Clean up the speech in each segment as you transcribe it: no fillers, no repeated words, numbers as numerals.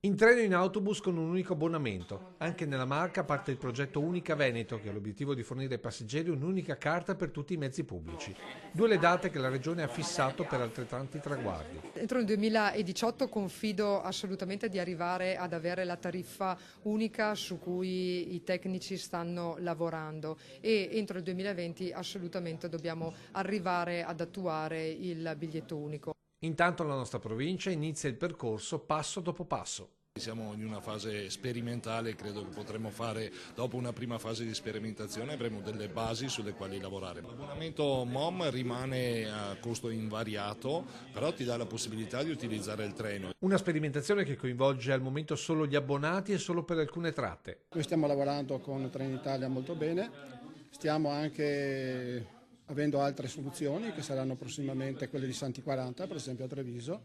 In treno e in autobus con un unico abbonamento. Anche nella Marca parte il progetto Unica Veneto, che ha l'obiettivo di fornire ai passeggeri un'unica carta per tutti i mezzi pubblici. Due le date che la Regione ha fissato per altrettanti traguardi. Entro il 2018 confido assolutamente di arrivare ad avere la tariffa unica su cui i tecnici stanno lavorando e entro il 2020 assolutamente dobbiamo arrivare ad attuare il biglietto unico. Intanto la nostra provincia inizia il percorso passo dopo passo. Siamo in una fase sperimentale, credo che potremo fare, dopo una prima fase di sperimentazione, avremo delle basi sulle quali lavorare. L'abbonamento MOM rimane a costo invariato, però ti dà la possibilità di utilizzare il treno. Una sperimentazione che coinvolge al momento solo gli abbonati e solo per alcune tratte. Noi stiamo lavorando con Trenitalia molto bene, stiamo anche avendo altre soluzioni che saranno prossimamente quelle di Santi 40, per esempio a Treviso,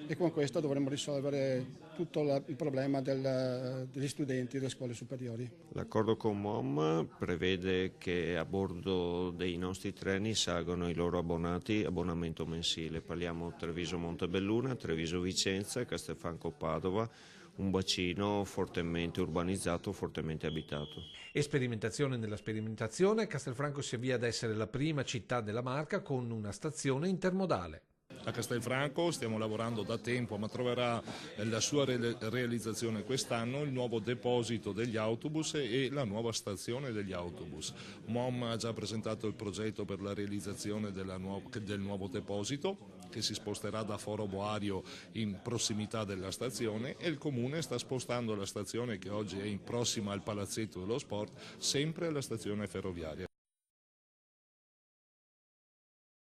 e con questo dovremo risolvere tutto il problema degli studenti delle scuole superiori. L'accordo con MOM prevede che a bordo dei nostri treni salgono i loro abbonati abbonamento mensile. Parliamo Treviso-Montebelluna, Treviso-Vicenza, Castelfranco-Padova, un bacino fortemente urbanizzato, fortemente abitato. E sperimentazione nella sperimentazione, Castelfranco si avvia ad essere la prima città della Marca con una stazione intermodale. A Castelfranco stiamo lavorando da tempo, ma troverà la sua realizzazione quest'anno il nuovo deposito degli autobus e la nuova stazione degli autobus. MOM ha già presentato il progetto per la realizzazione del nuovo deposito, che si sposterà da Foro Boario in prossimità della stazione, e il Comune sta spostando la stazione, che oggi è in prossima al Palazzetto dello Sport, sempre alla stazione ferroviaria.